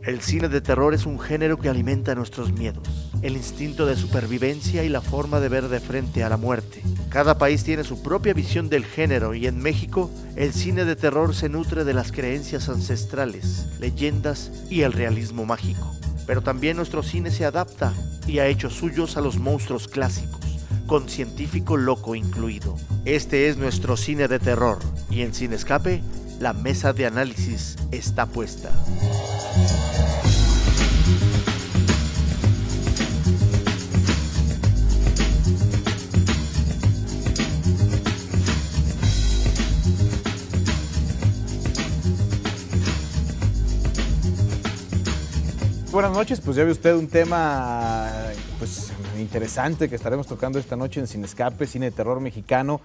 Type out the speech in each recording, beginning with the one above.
El cine de terror es un género que alimenta nuestros miedos, el instinto de supervivencia y la forma de ver de frente a la muerte. Cada país tiene su propia visión del género y en México el cine de terror se nutre de las creencias ancestrales, leyendas y el realismo mágico. Pero también nuestro cine se adapta y ha hecho suyos a los monstruos clásicos, con científico loco incluido. Este es nuestro cine de terror y en Cine Escape la mesa de análisis está puesta. Buenas noches, pues ya ve usted un tema pues interesante que estaremos tocando esta noche en Cine Escape, cine de terror mexicano,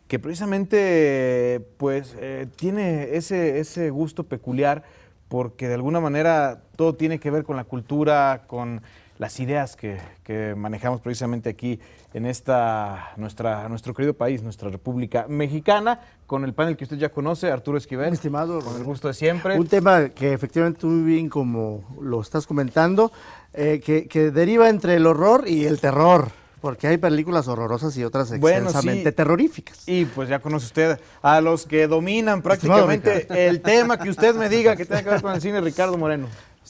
que precisamente pues tiene ese gusto peculiar porque de alguna manera todo tiene que ver con la cultura, con las ideas que manejamos precisamente aquí en nuestro querido país, nuestra República Mexicana, con el panel que usted ya conoce, Arturo Esquivel. Estimado, con el gusto de siempre. Un tema que efectivamente muy bien como lo estás comentando, que deriva entre el horror y el terror, porque hay películas horrorosas y otras extensamente terroríficas. Y pues ya conoce usted a los que dominan prácticamente el tema que usted me diga que tenga que ver con el cine, Ricardo Moreno.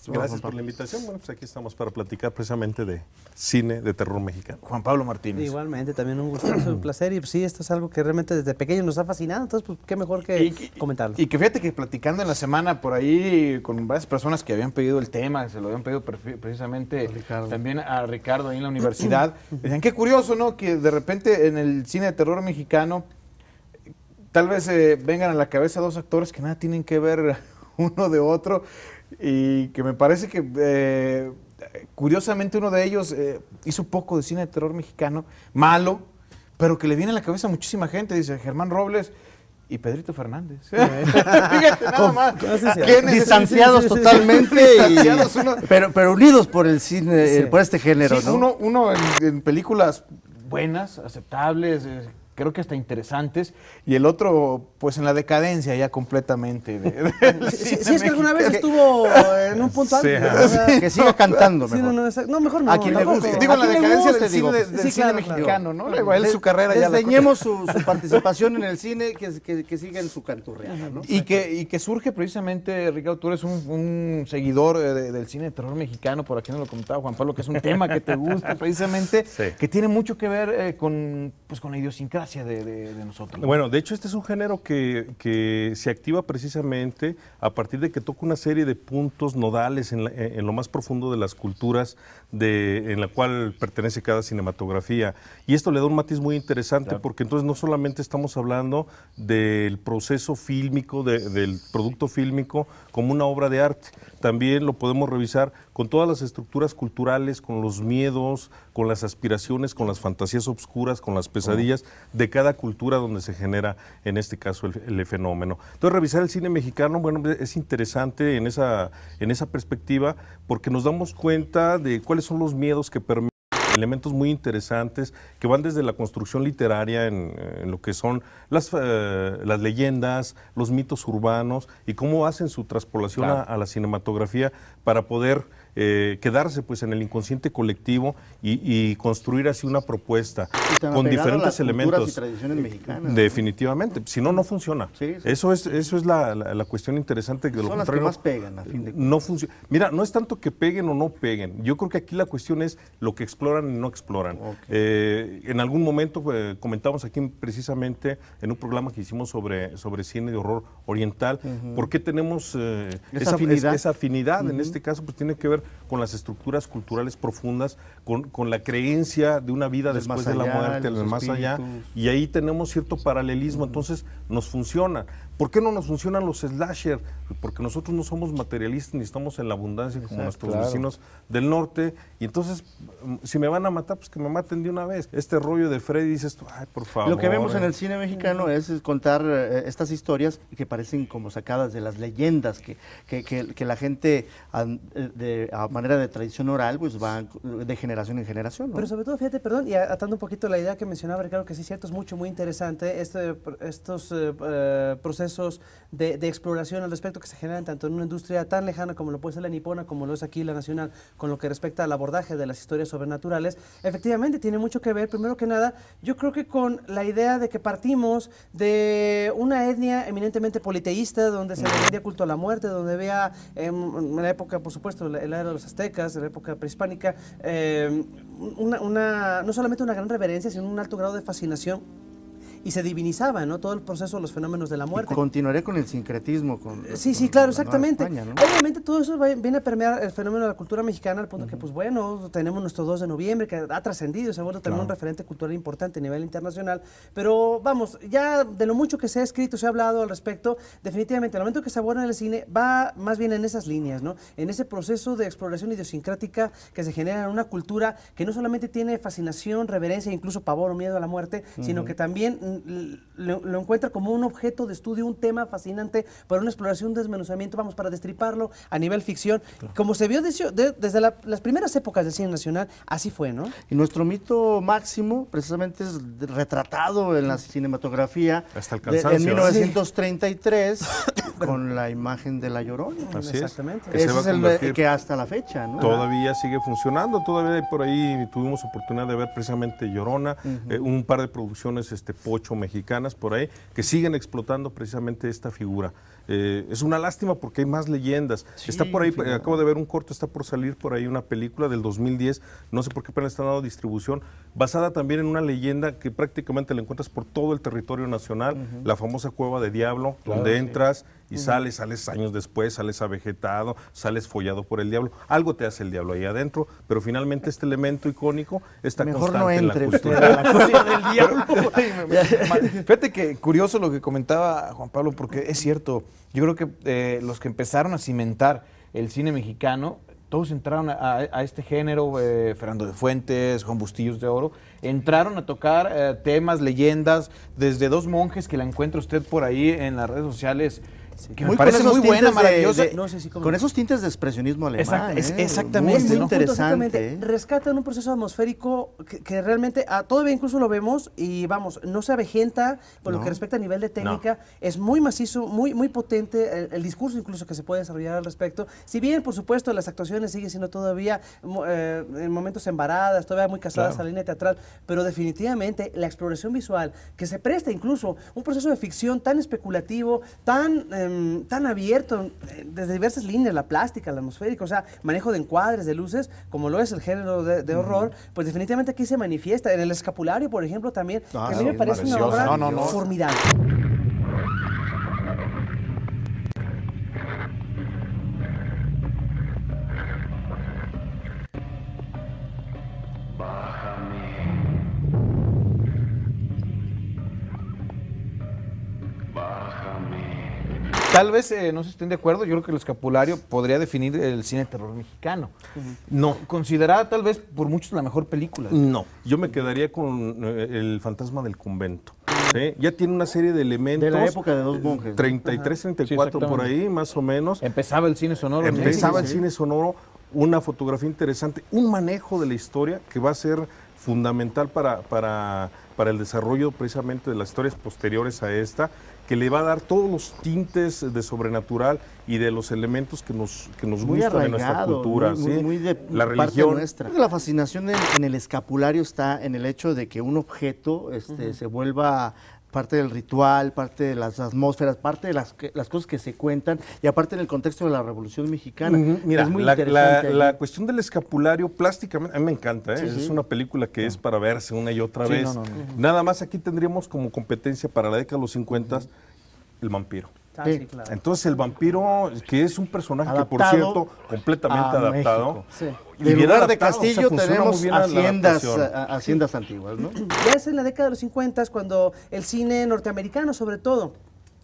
Gracias por la invitación. Bueno, pues aquí estamos para platicar precisamente de cine de terror mexicano. Juan Pablo Martínez. Igualmente, también un gusto, un placer. Y pues, sí, esto es algo que realmente desde pequeño nos ha fascinado. Entonces, pues qué mejor que comentarlo. Y que fíjate que platicando en la semana por ahí con varias personas que habían pedido el tema, se lo habían pedido precisamente también a Ricardo ahí en la universidad, decían, qué curioso, ¿no? Que de repente en el cine de terror mexicano tal vez vengan a la cabeza dos actores que nada tienen que ver uno de otro. Y que me parece que curiosamente uno de ellos hizo poco de cine de terror mexicano, malo, pero que le viene a la cabeza a muchísima gente, dice Germán Robles y Pedrito Fernández. Fíjate nada más. Distanciados totalmente, pero unidos por el cine, por este género, sí, ¿no? Uno en películas buenas, aceptables, creo que hasta interesantes, y el otro, pues en la decadencia ya completamente. Sí, es que alguna vez estuvo en un punto alto. Que siga cantando mejor. Sí, no, mejor no. A quien le guste. Digo, en la decadencia del cine, cine mexicano, ¿no? Luego él su carrera ya desdeñemos su participación en el cine, que siga en su canturreada, ¿no? Y que surge precisamente, Ricardo, tú eres un seguidor del cine de terror mexicano, por aquí nos lo comentaba Juan Pablo, que es un tema que te gusta precisamente, que tiene mucho que ver con la idiosincrasia de nosotros. Bueno, de hecho este es un género que se activa precisamente a partir de que toca una serie de puntos nodales en lo más profundo de las culturas en la cual pertenece cada cinematografía. Y esto le da un matiz muy interesante, porque entonces no solamente estamos hablando del proceso fílmico, del producto fílmico como una obra de arte, también lo podemos revisar con todas las estructuras culturales, con los miedos, con las aspiraciones, con las fantasías obscuras, con las pesadillas de cada cultura donde se genera, en este caso, el fenómeno. Entonces, revisar el cine mexicano, bueno, es interesante en esa perspectiva, porque nos damos cuenta de cuáles son los miedos que permiten elementos muy interesantes que van desde la construcción literaria en lo que son las leyendas, los mitos urbanos y cómo hacen su traspolación a la cinematografía para poder quedarse pues en el inconsciente colectivo y construir así una propuesta con diferentes elementos. Y tradiciones mexicanas, definitivamente, ¿no? Si no, no funciona. Sí. Eso es la cuestión interesante. De lo son las que más pegan, a fin de cuentas. No funciona. Mira, no es tanto que peguen o no peguen. Yo creo que aquí la cuestión es lo que exploran y no exploran. En algún momento comentamos aquí precisamente en un programa que hicimos sobre cine de horror oriental, ¿por qué tenemos esa afinidad? En este caso, pues tiene que ver con las estructuras culturales profundas, con la creencia de una vida después de la muerte, del más allá, y ahí tenemos cierto paralelismo, entonces nos funciona. ¿Por qué no nos funcionan los slasher? Porque nosotros no somos materialistas ni estamos en la abundancia como nuestros vecinos del norte, y entonces, si me van a matar, pues que me maten de una vez. Este rollo de Freddy, dices tú, ay, por favor. Lo que vemos en el cine mexicano es contar estas historias que parecen como sacadas de las leyendas que la gente a manera de tradición oral, pues van de generación en generación, ¿no? Pero sobre todo, fíjate, perdón, y atando un poquito la idea que mencionaba Ricardo, que sí es cierto, es muy interesante estos procesos de exploración al respecto que se generan tanto en una industria tan lejana como lo puede ser la nipona, como lo es aquí la nacional, con lo que respecta al abordaje de las historias sobrenaturales. Efectivamente, tiene mucho que ver, primero que nada, yo creo que con la idea de que partimos de una etnia eminentemente politeísta, donde se le vendía culto a la muerte, donde había, en la época, por supuesto, la era de los aztecas, en la época prehispánica, no solamente una gran reverencia, sino un alto grado de fascinación, y se divinizaba, ¿no?, todo el proceso, los fenómenos de la muerte. Y continuaré con el sincretismo. Sí, claro, exactamente. España, ¿no? Obviamente todo eso viene a permear el fenómeno de la cultura mexicana, al punto que, pues bueno, tenemos nuestro 2 de noviembre, que ha trascendido, se ha vuelto también un referente cultural importante a nivel internacional, pero vamos, ya de lo mucho que se ha escrito, se ha hablado al respecto, definitivamente, el momento que se aborda en el cine va más bien en esas líneas, ¿no?, en ese proceso de exploración idiosincrática que se genera en una cultura que no solamente tiene fascinación, reverencia, incluso pavor o miedo a la muerte, sino que también lo encuentra como un objeto de estudio, un tema fascinante para una exploración, un desmenuzamiento, vamos, para destriparlo a nivel ficción. Como se vio desde las primeras épocas del cine nacional, así fue, ¿no? Y nuestro mito máximo, precisamente, es retratado en la cinematografía hasta el cansancio, en 1933, con la imagen de La Llorona. Así Exactamente. Ese es el que hasta la fecha, ¿no? Todavía sigue funcionando, todavía por ahí tuvimos oportunidad de ver precisamente Llorona, un par de producciones Pocho mexicanas por ahí, que siguen explotando precisamente esta figura. Es una lástima porque hay más leyendas. Sí, está por ahí, acabo de ver un corto, está por salir por ahí una película del 2010, no sé por qué apenas están dando distribución, basada también en una leyenda que prácticamente la encuentras por todo el territorio nacional, la famosa Cueva de Diablo, donde entras y sales años después, sales avegetado, sales follado por el diablo. Algo te hace el diablo ahí adentro, pero finalmente este elemento icónico está mejor constante no entre en la cultura. a la Cueva del Diablo. Fíjate que curioso lo que comentaba Juan Pablo, porque es cierto, yo creo que los que empezaron a cimentar el cine mexicano, todos entraron a este género, Fernando de Fuentes, Juan Bustillos de Oro, entraron a tocar temas, leyendas, desde Dos Monjes, que la encuentra usted por ahí en las redes sociales, que me parece muy buena, maravillosa. Con esos tintes de expresionismo alemán. Exactamente. Muy interesante. Rescatan un proceso atmosférico que realmente, todavía incluso lo vemos y vamos, no se avejenta por lo que respecta a nivel de técnica. Es muy macizo, muy potente el discurso incluso que se puede desarrollar al respecto. Si bien, por supuesto, las actuaciones siguen siendo todavía en momentos embaradas, todavía muy casadas a la línea teatral, pero definitivamente la exploración visual, que se presta incluso un proceso de ficción tan especulativo, tan abierto, desde diversas líneas, la plástica, la atmosférica, o sea, manejo de encuadres, de luces, como lo es el género de horror, pues definitivamente aquí se manifiesta. En El Escapulario, por ejemplo, también, que a mí me parece una obra formidable. Tal vez no se estén de acuerdo, yo creo que El Escapulario podría definir el cine de terror mexicano. No. Considerada tal vez por muchos la mejor película. No, yo me quedaría con El Fantasma del Convento. ¿Sí? Ya tiene una serie de elementos. De la época de Dos Monjes. 33, 34 por ahí, más o menos. Empezaba el cine sonoro. Empezaba el cine sonoro, una fotografía interesante, un manejo de la historia que va a ser fundamental para el desarrollo precisamente de las historias posteriores a esta, que le va a dar todos los tintes de sobrenatural y de los elementos que nos gustan en nuestra cultura. Muy de la religión nuestra. La fascinación en El Escapulario está en el hecho de que un objeto se vuelva parte del ritual, parte de las atmósferas, parte de las cosas que se cuentan, y aparte en el contexto de la Revolución Mexicana. Mira, es muy interesante. La cuestión del escapulario plásticamente, a mí me encanta, es una película que es para verse una y otra vez. Nada más aquí tendríamos como competencia para la década de los 50 el vampiro. Sí, claro. Entonces el vampiro, que es un personaje adaptado, que por cierto, completamente adaptado. Y en lugar de castillo tenemos haciendas antiguas, ¿no? Ya es en la década de los 50 cuando el cine norteamericano, sobre todo,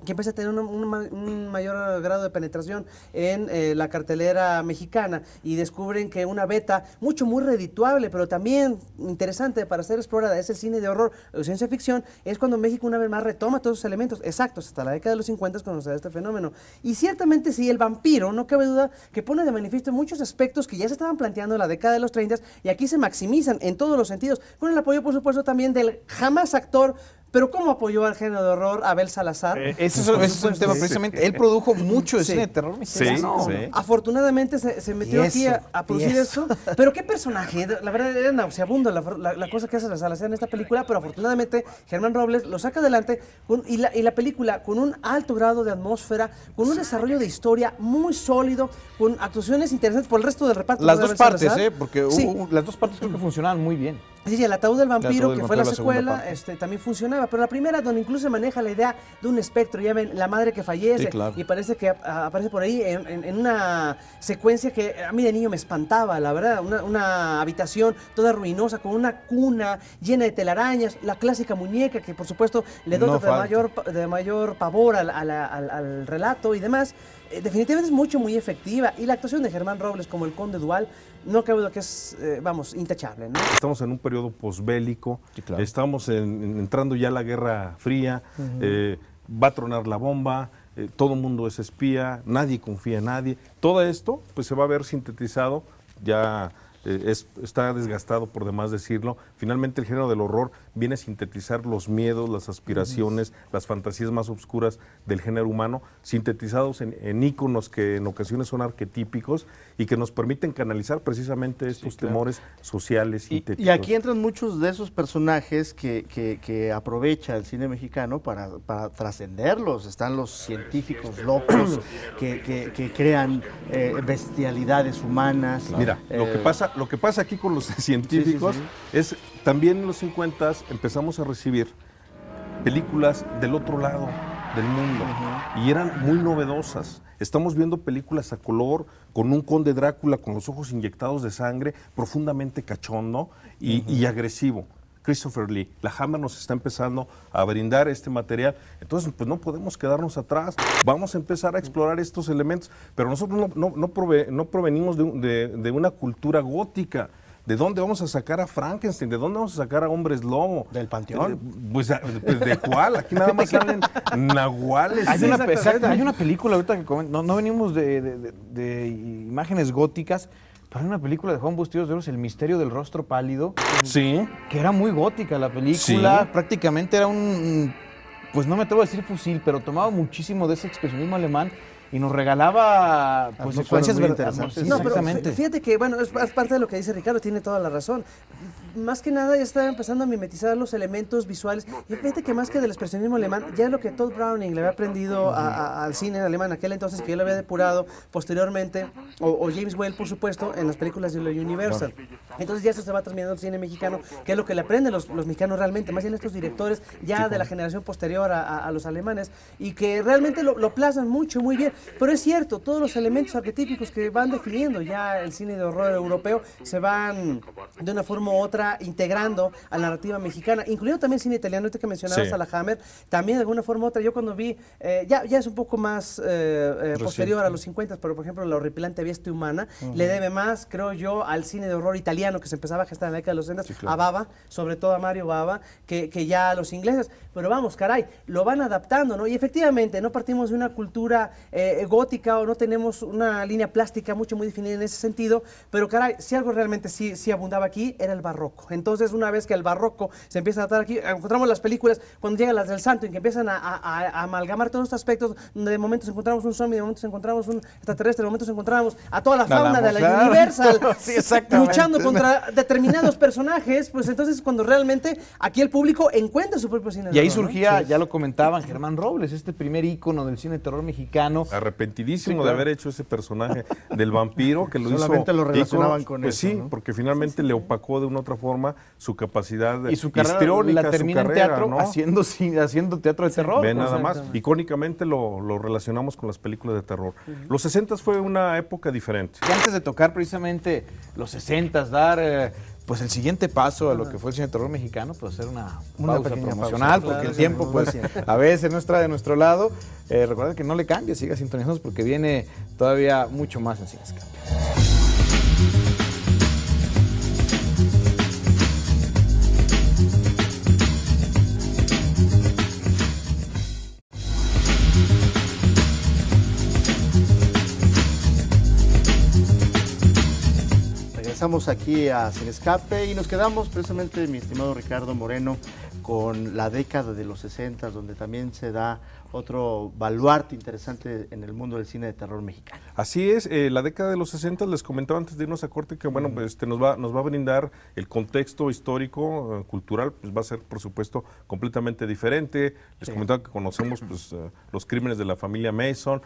que empieza a tener un mayor grado de penetración en la cartelera mexicana y descubren que una beta muy redituable, pero también interesante para ser explorada es el cine de horror o ciencia ficción, es cuando México una vez más retoma todos esos elementos exactos hasta la década de los 50 cuando se da este fenómeno. Y ciertamente sí, el vampiro, no cabe duda que pone de manifiesto muchos aspectos que ya se estaban planteando en la década de los 30 y aquí se maximizan en todos los sentidos, con el apoyo por supuesto también del jamás actor. Pero ¿cómo apoyó al género de horror Abel Salazar? Ese es un tema precisamente. Él produjo mucho de cine de terror mexicano. Sí. Afortunadamente se metió aquí a producir eso. Pero qué personaje. La verdad era nauseabundo la cosa que hace Salazar en esta película, pero afortunadamente Germán Robles lo saca adelante y la película con un alto grado de atmósfera, con un desarrollo de historia muy sólido, con actuaciones interesantes por el resto del reparto. Las dos partes, porque las dos partes creo que funcionaban muy bien. Sí, el ataúd del vampiro, que fue la secuela, también funcionaba, pero la primera donde incluso se maneja la idea de un espectro, ya ven, la madre que fallece, y parece que aparece por ahí en una secuencia que a mí de niño me espantaba, la verdad, una habitación toda ruinosa, con una cuna llena de telarañas, la clásica muñeca que por supuesto le dota de mayor pavor al relato y demás. Definitivamente es muy efectiva, y la actuación de Germán Robles como el Conde Duval no cabe duda que es, intachable, ¿no? Estamos en un periodo posbélico, estamos entrando ya a la Guerra Fría, va a tronar la bomba, todo el mundo es espía, nadie confía en nadie. Todo esto pues se va a ver sintetizado, ya está desgastado por demás decirlo. Finalmente el género del horror viene a sintetizar los miedos, las aspiraciones, las fantasías más oscuras del género humano, sintetizados en íconos que en ocasiones son arquetípicos y que nos permiten canalizar precisamente estos temores sociales sintéticos. Y aquí entran muchos de esos personajes que aprovecha el cine mexicano para trascenderlos. Están los científicos locos que crean bestialidades humanas. Mira, lo que pasa aquí con los científicos es también en los 50 empezamos a recibir películas del otro lado del mundo y eran muy novedosas. Estamos viendo películas a color con un conde Drácula con los ojos inyectados de sangre, profundamente cachondo y agresivo. Christopher Lee, la Hammer nos está empezando a brindar este material, entonces pues no podemos quedarnos atrás, vamos a empezar a explorar estos elementos, pero nosotros no provenimos de una cultura gótica. ¿De dónde vamos a sacar a Frankenstein? ¿De dónde vamos a sacar a Hombres Lobo? ¿Del Panteón? Pues ¿de cuál? Aquí nada más salen nahuales. Hay una película ahorita que no venimos de imágenes góticas, pero hay una película de Juan Bustillos de Oros, El misterio del rostro pálido. Sí. Que era muy gótica la película. Sí. Prácticamente era pues no me atrevo a decir fusil, pero tomaba muchísimo de ese expresionismo alemán y nos regalaba pues secuencias muy interesantes. No, pero fíjate que, bueno, es parte de lo que dice Ricardo, tiene toda la razón. Más que nada ya está empezando a mimetizar los elementos visuales. Y fíjate que más que del expresionismo alemán, ya es lo que Todd Browning le había aprendido al cine alemán, aquel entonces que yo lo había depurado posteriormente, o James Whale, por supuesto, en las películas de la Universal. Entonces ya eso se va transmitiendo al cine mexicano, que es lo que le aprenden los mexicanos realmente, más bien estos directores ya de la generación posterior a los alemanes, y que realmente lo plasman muy bien. Pero es cierto, todos los elementos arquetípicos que van definiendo ya el cine de horror europeo se van de una forma u otra integrando a la narrativa mexicana, incluido también el cine italiano, ahorita que mencionabas a la Hammer, también de alguna forma u otra. Yo cuando vi, ya es un poco más posterior a los 50, pero por ejemplo La horripilante bestia humana, le debe más, creo yo, al cine de horror italiano que se empezaba a gestar en la década de los 60, a Bava, sobre todo a Mario Bava, que ya a los ingleses. Pero vamos, caray, lo van adaptando, ¿no? Y efectivamente, no partimos de una cultura gótica o no tenemos una línea plástica muy definida en ese sentido, pero caray, si algo realmente sí abundaba aquí, era el barroco. Entonces, una vez que el barroco se empieza a tratar aquí, encontramos las películas, cuando llegan las del Santo, y que empiezan a amalgamar todos estos aspectos, donde de momentos encontramos un zombie, de momentos encontramos un extraterrestre, de momentos encontramos a toda la fauna de la Universal, luchando contra determinados personajes, pues entonces cuando realmente aquí el público encuentra su propio cine de ahí terror, surgía, ¿no? ya lo comentaban, Germán Robles, este primer ícono del cine de terror mexicano. Arrepentidísimo de haber hecho ese personaje del vampiro, que lo solamente hizo lo relacionaban ícono, con pues eso, sí, ¿no? porque finalmente le opacó de una otra forma su capacidad y su carrera histriónica, la termina en teatro, ¿no? haciendo teatro de terror. Ve nada más, icónicamente lo relacionamos con las películas de terror. Los 60 fue una época diferente. Y antes de tocar precisamente los 60, dar pues el siguiente paso a lo que fue el cine de terror mexicano, pues hacer una pausa pequeña promocional, pausa, porque el claro, tiempo sí, pues a veces no está de nuestro lado. Recuerden que no le cambie, siga sintonizándonos porque viene todavía mucho más en Cine Escape. Regresamos aquí a Sin Escape y nos quedamos precisamente, mi estimado Ricardo Moreno, con la década de los 60, donde también se da otro baluarte interesante en el mundo del cine de terror mexicano. Así es, la década de los 60, les comentaba antes de irnos a corte que bueno, pues nos va a brindar el contexto histórico, cultural, pues va a ser por supuesto completamente diferente. Les comentaba que conocemos pues, los crímenes de la familia Mason,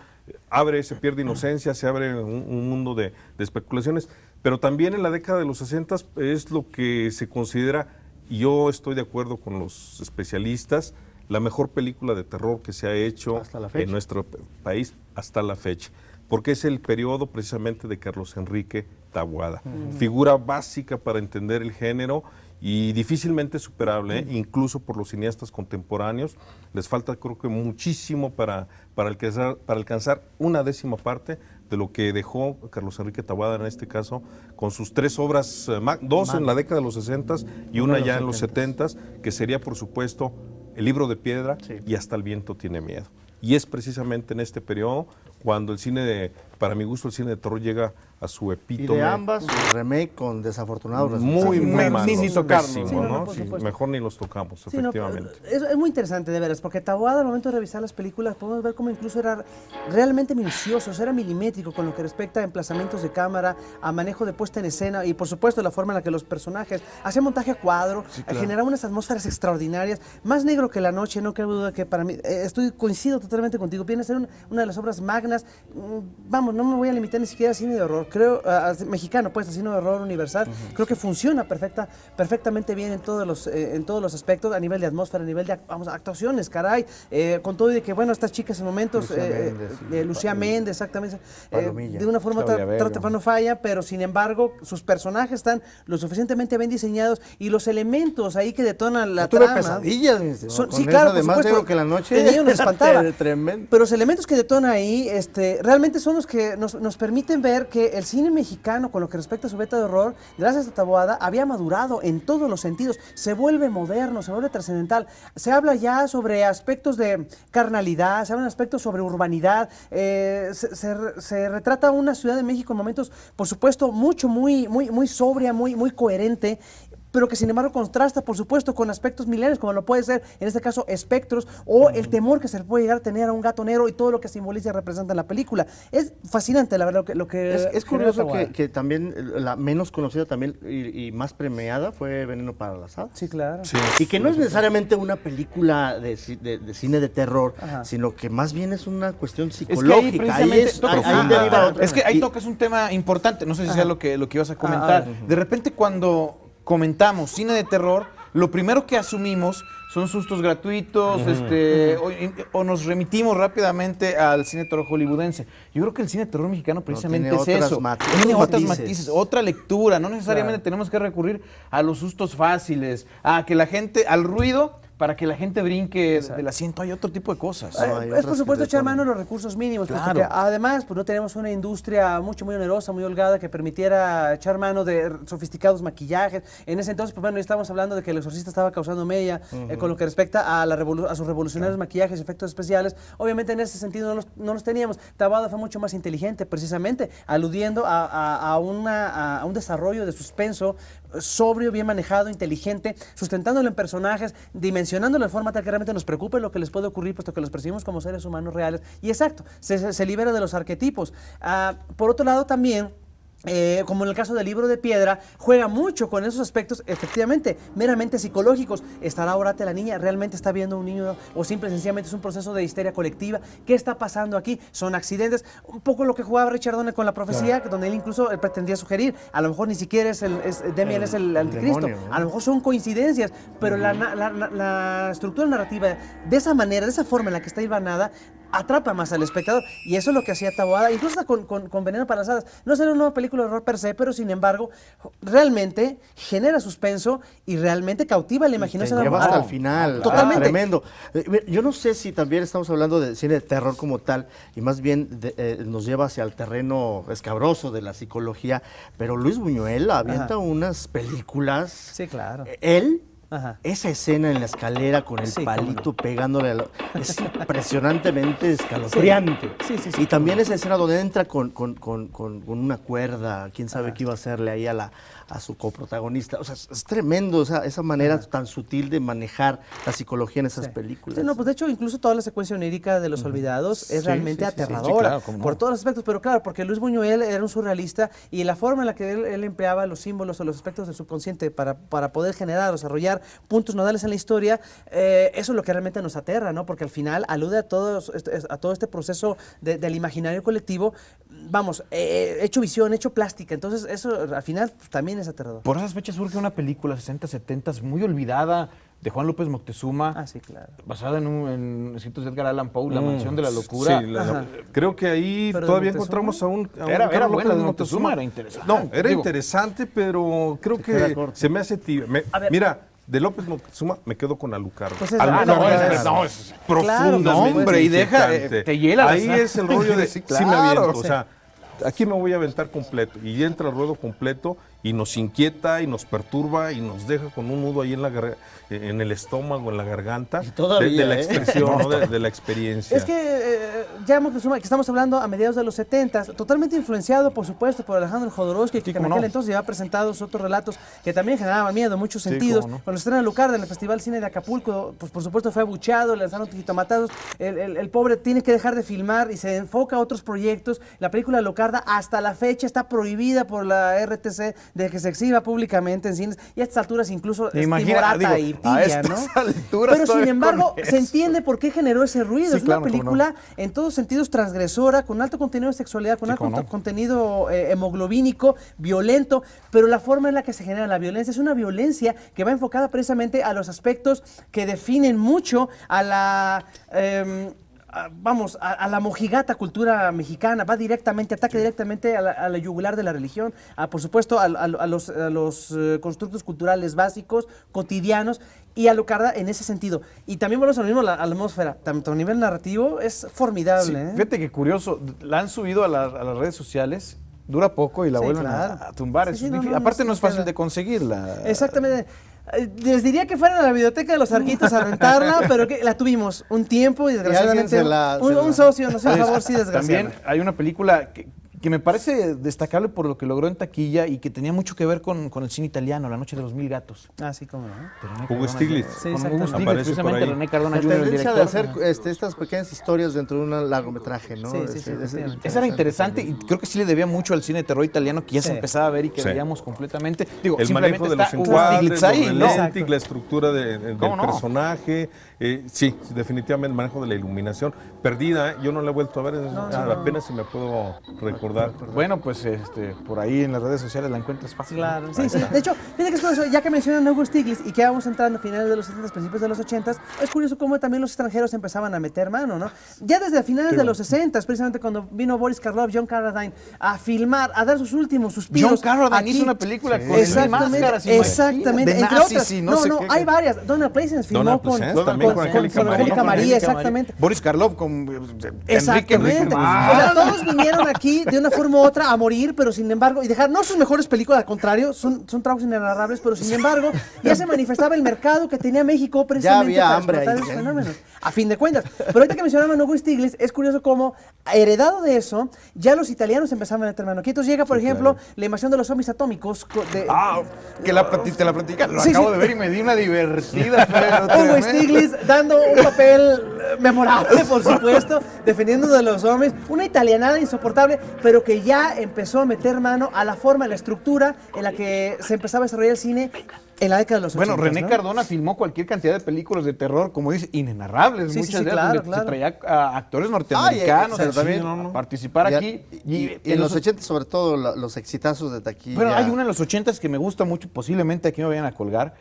se pierde inocencia, se abre un mundo de especulaciones, pero también en la década de los 60 es lo que se considera, y yo estoy de acuerdo con los especialistas, la mejor película de terror que se ha hecho en nuestro país hasta la fecha, porque es el periodo precisamente de Carlos Enrique Taboada, figura básica para entender el género y difícilmente superable, incluso por los cineastas contemporáneos. Les falta creo que muchísimo para alcanzar una décima parte de lo que dejó Carlos Enrique Taboada en este caso, con sus 3 obras, 2 en la década de los 60 y una ya en los 70, que sería por supuesto El libro de piedra y Hasta el viento tiene miedo. Y es precisamente en este periodo cuando el cine para mi gusto, el cine de terror llega a su epítome. Y de ambas, un remake con desafortunados resultados. Muy malos. Ni tocarlos. Sí, ¿no? por supuesto. Mejor ni los tocamos, Sí, no, efectivamente. es muy interesante, de veras, porque Taboada, al momento de revisar las películas, podemos ver cómo incluso era realmente minucioso, era milimétrico con lo que respecta a emplazamientos de cámara, a manejo de puesta en escena y, por supuesto, la forma en la que los personajes hacían montaje a cuadro, generaban unas atmósferas extraordinarias, más negro que la noche, no cabe duda que para mí, coincido totalmente contigo, viene a ser una de las obras magnas. Vamos, no me voy a limitar ni siquiera a cine de horror, creo, mexicano, pues, a cine de horror universal, creo que funciona perfectamente bien en todos los aspectos, a nivel de atmósfera, a nivel de actuaciones, caray, con todo y de que, bueno, estas chicas en momentos, Lucía Méndez, exactamente, de una forma no falla, pero sin embargo, sus personajes están lo suficientemente bien diseñados y los elementos ahí que detonan la trama. Pesadillas, sí, claro, por además supuesto, que la noche el niño nos espantaba. Tremendo. Pero los elementos que detona ahí, realmente son los que nos permiten ver que el cine mexicano, con lo que respecta a su beta de horror, gracias a Taboada, había madurado en todos los sentidos. Se vuelve moderno, se vuelve trascendental. Se habla ya sobre aspectos de carnalidad, se hablan aspectos sobre urbanidad. Se retrata una Ciudad de México en momentos, por supuesto, muy sobria, muy coherente, pero que sin embargo contrasta, por supuesto, con aspectos milenios, como lo puede ser, en este caso, espectros, o el temor que se le puede llegar a tener a un gato negro y todo lo que simboliza y representa en la película. Es fascinante, la verdad, lo que es curioso que también la menos conocida también y más premiada fue Veneno para las Hadas. Sí, claro. Sí. Y que no es necesariamente una película de cine de terror, sino que más bien es una cuestión psicológica. Es que ahí tocas un tema importante, no sé si sea lo que ibas a comentar. De repente cuando comentamos cine de terror, lo primero que asumimos son sustos gratuitos, o nos remitimos rápidamente al cine de terror hollywoodense. Yo creo que el cine de terror mexicano precisamente es eso. Tiene otras matices, otra lectura. No necesariamente tenemos que recurrir a los sustos fáciles, al ruido, para que la gente brinque del asiento. Hay otro tipo de cosas. Es por supuesto echar mano a los recursos mínimos, porque además pues no tenemos una industria muy onerosa, muy holgada, que permitiera echar mano de sofisticados maquillajes. En ese entonces, pues bueno, estábamos hablando de que El Exorcista estaba causando mella con lo que respecta a sus revolucionarios maquillajes, efectos especiales. Obviamente en ese sentido no los teníamos. Taboada fue mucho más inteligente, precisamente, aludiendo a un desarrollo de suspenso sobrio, bien manejado, inteligente, sustentándolo en personajes, dimensionándolo de forma tal que realmente nos preocupe lo que les puede ocurrir, puesto que los percibimos como seres humanos reales. Y exacto, se libera de los arquetipos. Por otro lado también, como en el caso del Libro de Piedra, juega mucho con esos aspectos, efectivamente, meramente psicológicos. ¿Estará orate la niña? ¿Realmente está viendo un niño? ¿O simple y sencillamente es un proceso de histeria colectiva? ¿Qué está pasando aquí? ¿Son accidentes? Un poco lo que jugaba Richard Donner con La Profecía, donde él incluso pretendía sugerir, a lo mejor ni siquiera Demian es el anticristo, demonio, ¿no? A lo mejor son coincidencias, pero la estructura narrativa, de esa manera, de esa forma en la que está hilvanada, atrapa más al espectador. Y eso es lo que hacía Taboada, incluso hasta con Veneno para las Hadas. No es una película de horror per se, pero sin embargo, realmente genera suspenso y realmente cautiva la imaginación. Lleva hasta el final. Totalmente. Tremendo. Yo no sé si también estamos hablando de cine de terror como tal, y más bien nos lleva hacia el terreno escabroso de la psicología, pero Luis Buñuel avienta unas películas. Sí, claro. Él, Ajá. esa escena en la escalera con el palito pegándole es impresionantemente escalofriante. Sí. Y también esa escena donde entra con una cuerda, quién sabe qué iba a hacerle ahí a su coprotagonista. O sea, es tremendo esa manera tan sutil de manejar la psicología en esas películas. Sí, no, pues de hecho, incluso toda la secuencia onírica de Los Olvidados es realmente aterradora, claro, por todos los aspectos, pero claro, porque Luis Buñuel era un surrealista y la forma en la que él empleaba los símbolos o los aspectos del subconsciente para poder generar o desarrollar puntos nodales en la historia, eso es lo que realmente nos aterra, ¿no? Porque al final alude a todo este proceso del imaginario colectivo, vamos, hecho visión, hecho plástica, entonces eso al final también es aterrador. Por esas fechas surge una película 60, 70 muy olvidada de Juan López Moctezuma. Ah, sí, claro. Basada en escritos de Edgar Allan Poe, La Mansión de la Locura. Sí, creo que ahí Pero todavía de encontramos a un Era Carlos buena, López de Moctezuma era interesante. No, era Digo, interesante, pero creo que se me hace tibio. Mira, de López Moctezuma me quedo con Alucard. Pues es Alucard es profundamente hombre, y deja, inquietante. te hiela la ahí sangre. es el rollo de Sí, sí me claro. aviento, o sea, aquí me voy a aventar completo y entra el ruedo completo y nos inquieta y nos perturba y nos deja con un nudo ahí en el estómago, en la garganta, de la expresión, ¿no? de la experiencia. Es que ya Moctezuma, que estamos hablando a mediados de los 70, totalmente influenciado, por supuesto, por Alejandro Jodorowsky, que en aquel entonces ya ha presentado sus otros relatos que también generaban miedo en muchos sentidos. Cuando estrena Alucard en el Festival Cine de Acapulco, pues por supuesto fue abucheado, le lanzaron jitomatazos, el pobre tiene que dejar de filmar y se enfoca a otros proyectos. La película Alucard hasta la fecha está prohibida por la RTC de que se exhiba públicamente en cines, y a estas alturas incluso es timorata y tibia, ¿no? Pero sin embargo, se entiende por qué generó ese ruido. Es una película en todos sentidos transgresora, con alto contenido de sexualidad, con alto contenido hemoglobínico, violento, pero la forma en la que se genera la violencia es una violencia que va enfocada precisamente a los aspectos que definen mucho a la... a la mojigata cultura mexicana, va directamente, ataca directamente a la yugular de la religión, por supuesto a los constructos culturales básicos, cotidianos, y Alucard en ese sentido. Y también volvemos a lo mismo, a la atmósfera, tanto a nivel narrativo, es formidable. Sí, fíjate que curioso, la han subido a las redes sociales, dura poco y la vuelven a tumbar. Aparte no es fácil de conseguirla. Exactamente. Les diría que fueran a la biblioteca de los Arquitos a rentarla, pero que la tuvimos un tiempo y desgraciadamente un socio nos hizo el favor, sí, desgraciadamente. También hay una película que me parece destacable por lo que logró en taquilla y que tenía mucho que ver con el cine italiano, La Noche de los Mil Gatos. Ah, sí, cómo no. Hugo Stiglitz. Sí, con Hugo Stiglitz, aparece precisamente René Cardona La Jr., el tendencia director. de hacer estas pequeñas historias dentro de un largometraje, ¿no? Sí, Esa era interesante y creo que sí le debía mucho al cine de terror italiano, que ya se empezaba a ver y que veíamos completamente. Digo, el simplemente manejo de los está encuadres, ahí, los ¿no? lentic, la estructura del personaje. Sí, definitivamente el manejo de la iluminación. Perdida, yo no la he vuelto a ver, apenas si me puedo recordar. Bueno, pues por ahí en las redes sociales la encuentras fácil. Claro, sí. De hecho, fíjate que es curioso, ya que mencionan a Hugo Stiglitz y que vamos entrando a finales de los 70, principios de los 80, es curioso cómo también los extranjeros empezaban a meter mano, ¿no? Ya desde finales de los 60, precisamente cuando vino Boris Karloff, John Carradine, a filmar, a dar sus últimos suspiros. John Carradine hizo una película con máscaras. Exactamente, de entre nazis otras. y no sé qué. Hay varias. Donald Pleasence filmó con Angélica María, exactamente. Boris Karloff con Exactamente. O sea, todos vinieron aquí de una forma u otra a morir, pero sin embargo, y dejar no sus mejores películas, al contrario, son trabajos inenarrables, pero sin embargo, ya se manifestaba el mercado que tenía México precisamente para explotar esos fenómenos. A fin de cuentas. Pero ahorita que mencionaban a Hugo Stiglitz, es curioso cómo, heredado de eso, ya los italianos empezaban a meter mano. Aquí entonces llega, por ejemplo, la invasión de los zombies atómicos. Que te la platican. Lo acabo de ver y me di una divertida. Hugo Stiglitz dando un papel memorable, por supuesto, defendiendo de los zombies. Una italianada insoportable, pero que ya empezó a meter mano a la forma, a la estructura en la que se empezaba a desarrollar el cine En la década de los 80. Bueno, René Cardona filmó cualquier cantidad de películas de terror, como dice, inenarrables. Sí, muchas sí, de claro, ellas, donde se traía a actores norteamericanos pero también a participar aquí. Y en los 80 sobre todo los exitazos de taquilla. Bueno, hay una en los 80 que me gusta mucho, posiblemente aquí me vayan a colgar,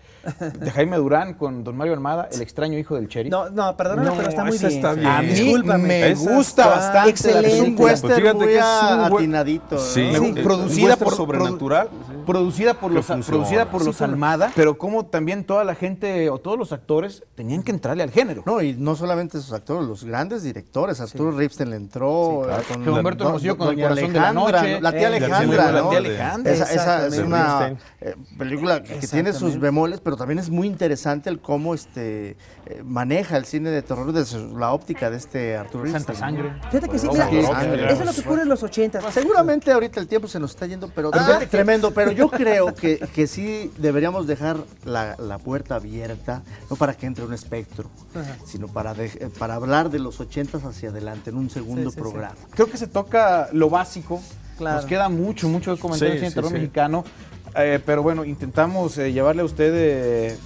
de Jaime Durán con Don Mario Almada, El extraño hijo del sheriff. No, perdóname, pero está muy esa bien. está bien. A mí Discúlpame. me Esa gusta está bastante. excelente. la Es un película. western Pues fíjate muy que es un atinadito, ¿no? Sí, producida por sobrenatural. Producida por Que los funciona. Almada, pero como también toda la gente o todos los actores tenían que entrarle al género. No, y no solamente esos actores, los grandes directores. Arturo Ripstein le entró. Que Humberto Hermosillo con El Doña corazón de la Alejandra, noche. ¿no? La tía La Alejandra, ¿no? tía Alejandra. Esa es una Ripstein. película que tiene sus bemoles, pero también es muy interesante el cómo maneja el cine de terror desde la óptica de Arturo Ripstein. Santa Sangre. Fíjate que sí, Rosa mira, Sangre. eso es lo que ocurre en los 80. Seguramente ahorita el tiempo se nos está yendo, pero tremendo. Pero yo creo que sí deberíamos dejar la puerta abierta, no para que entre un espectro, sino para hablar de los 80s hacia adelante en un segundo programa. Creo que se toca lo básico. Claro. Nos queda mucho de comentar Sí, el cine sí, terror sí. mexicano. Pero bueno, intentamos llevarle a usted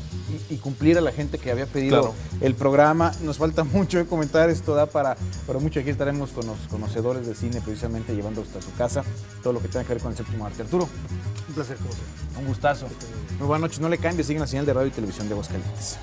y cumplir a la gente que había pedido Claro. el programa. Nos falta mucho de comentar, esto da para mucho. Aquí estaremos con los conocedores de cine, precisamente llevando hasta su casa todo lo que tenga que ver con el séptimo arte. Arturo, Un placer, como siempre. un gustazo. Muy buenas noches, no le cambie, sigan la señal de radio y televisión de Aguascalientes.